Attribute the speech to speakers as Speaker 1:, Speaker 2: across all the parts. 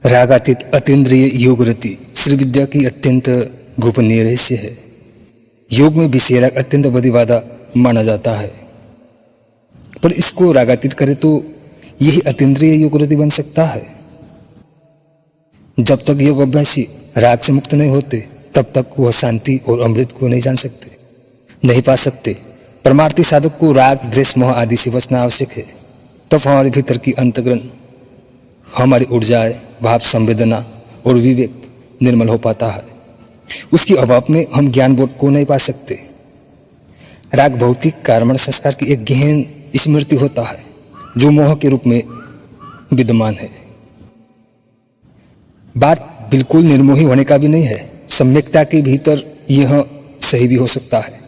Speaker 1: रागातीत अतीन्द्रिय योग रति श्री विद्या की अत्यंत गोपनीय रहस्य है। योग में विषय राग अत्यंत बदिबाधा माना जाता है, पर इसको रागातीत करे तो यही अतीन्द्रिय योग रति बन सकता है। जब तक योग अभ्यासी राग से मुक्त नहीं होते तब तक वह शांति और अमृत को नहीं जान सकते, नहीं पा सकते। परमार्थी साधक को राग, द्वेष, मोह आदि से बचना आवश्यक है। तब हमारे भीतर की अंतःकरण, हमारी ऊर्जाएं, भाव, संवेदना और विवेक निर्मल हो पाता है। उसके अभाव में हम ज्ञान बोध को नहीं पा सकते। राग भौतिक कारण संस्कार की एक गहन स्मृति होता है जो मोह के रूप में विद्यमान है। बात बिल्कुल निर्मोही होने का भी नहीं है। सम्यकता के भीतर यह सही भी हो सकता है।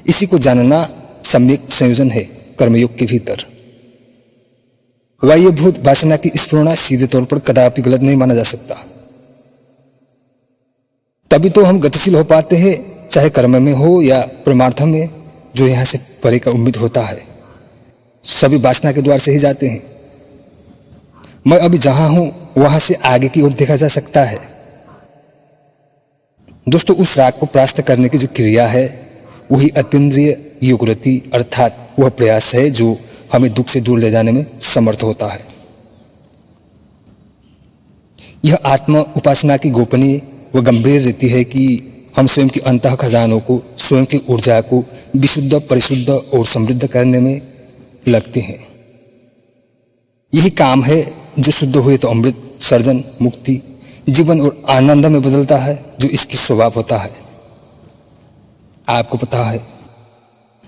Speaker 1: इसी को जानना सम्यक संयोजन है कर्मयोग के भीतर। बाह्यभूत वासना की स्फुरणा सीधे तौर पर कदापि गलत नहीं माना जा सकता। तभी तो हम गतिशील हो पाते हैं, चाहे कर्म में हो या परमार्थ में, जो यहां से परे का उम्मीद होता है। सभी वासना के द्वार से ही जाते हैं। मैं अभी जहां हूं वहां से आगे की ओर देखा जा सकता है। दोस्तों, उस राग को परास्त करने की जो क्रिया है वही अतीन्द्रिय योगरति अर्थात वह प्रयास है जो हमें दुख से दूर ले जाने में समर्थ होता है। यह आत्म उपासना की गोपनीय व गंभीर रीति है कि हम स्वयं के अंतः खजानों को, स्वयं की ऊर्जा को विशुद्ध, परिशुद्ध और समृद्ध करने में लगते हैं। यही काम है जो शुद्ध हुए तो अमृत, सर्जन, मुक्ति, जीवन और आनंद में बदलता है, जो इसकी स्वभाव होता है। आपको पता है,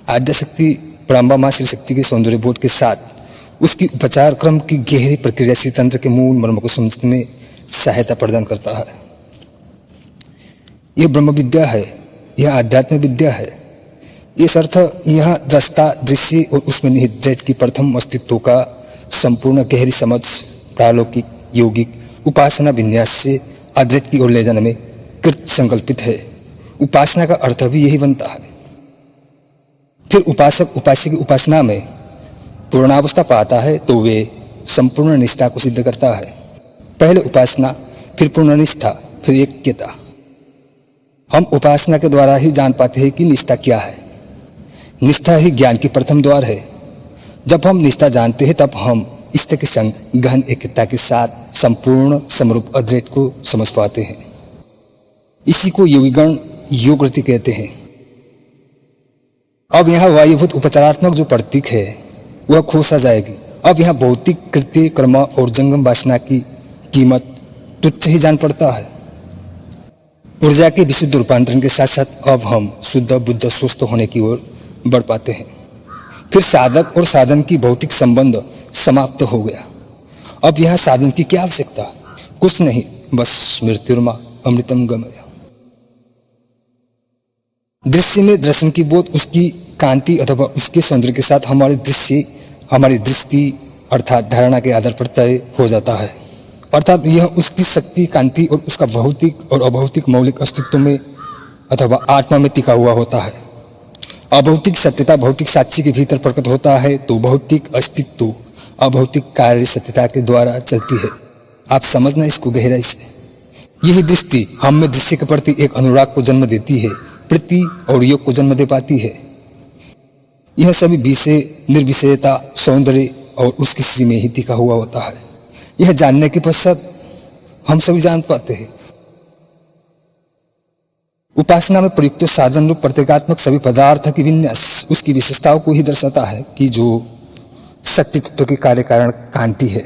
Speaker 1: आद्य शक्ति प्रारंभा मां श्री शक्ति के सौंदर्य बोध के साथ उसकी उपचार क्रम की गहरी प्रक्रिया श्री तंत्र के मूल मर्म को समझने में सहायता प्रदान करता है। यह ब्रह्म विद्या है, यह आध्यात्म विद्या है। इस अर्थ यह दृष्टा, दृश्य और उसमें निहित जैत की प्रथम अस्तित्व का संपूर्ण गहरी समझ प्रालौकिक यौगिक उपासना विन्यास से अद्वैत की ओर ले जाने में कृत संकल्पित है। उपासना का अर्थ भी यही बनता है। फिर उपासक उपास्य की उपासना में पूर्णावस्था पाता है तो वे संपूर्ण निष्ठा को सिद्ध करता है। पहले उपासना, फिर पूर्ण निष्ठा, फिर ऐक्यता। हम उपासना के द्वारा ही जान पाते हैं कि निष्ठा क्या है। निष्ठा ही ज्ञान की प्रथम द्वार है। जब हम निष्ठा जानते हैं तब हम इष्ट के संग गहन ऐक्यता के साथ संपूर्ण समरूप अद्वैत को समझ पाते हैं। इसी को योगीगण योग रति कहते हैं। अब यहाँ वायुभूत उपचारात्मक जो प्रतीक है वह खो सा जाएगी। अब यहाँ भौतिक कृत्य, कर्म और जंगम वासना की कीमत तुच्छ ही जान पड़ता है। ऊर्जा के विशुद्ध रूपांतरण के साथ साथ अब हम शुद्ध, बुद्ध, स्वस्थ होने की ओर बढ़ पाते हैं। फिर साधक और साधन की भौतिक संबंध समाप्त हो गया। अब यहाँ साधन की क्या आवश्यकता? कुछ नहीं, बस मृत्युर्मा अमृतम गमय। दृश्य में दर्शन की बोध उसकी कांति अथवा उसके सौंदर्य के साथ हमारी दृष्टि अर्थात धारणा के आधार पर तय हो जाता है। अर्थात यह उसकी शक्ति, कांति और उसका भौतिक और अभौतिक मौलिक अस्तित्व में अथवा आत्मा में टिका हुआ होता है। अभौतिक सत्यता भौतिक साक्षी के भीतर प्रकट होता है तो भौतिक अस्तित्व अभौतिक कार्य सत्यता के द्वारा चलती है। आप समझना इसको गहराई से। यही दृष्टि हम में दृश्य के प्रति एक अनुराग को जन्म देती है, प्रीति और योग को जन्म दे पाती है। यह सभी विषय, निर्विषयता, सौंदर्य और उसकी श्री में ही टिका हुआ होता है। यह जानने के पश्चात हम सभी जान पाते हैं। उपासना में प्रयुक्त साधन रूप प्रत्येगात्मक सभी पदार्थ की विन्यास उसकी विशेषताओं को ही दर्शाता है कि जो शक्ति तत्व के कार्य कारण कांति है,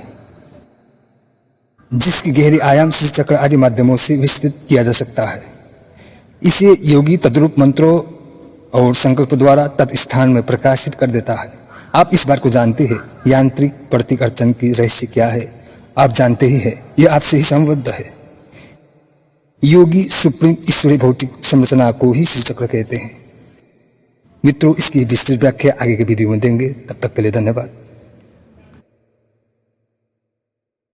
Speaker 1: जिसकी गहरी आयाम श्री चक्र आदि माध्यमों से विस्तृत किया जा सकता है। इसे योगी तद्रूप मंत्रों और संकल्प द्वारा तत्स्थान में प्रकाशित कर देता है। आप इस बात को जानते हैं। यांत्रिक प्रतीक अर्चन की रहस्य क्या है आप जानते ही है। यह आपसे ही संबद्ध है। योगी सुप्रीम ईश्वरी भौतिक संरचना को ही श्री चक्र कहते हैं। मित्रों, इसकी विस्तृत व्याख्या आगे के वीडियो में देंगे। तब तक के लिए धन्यवाद।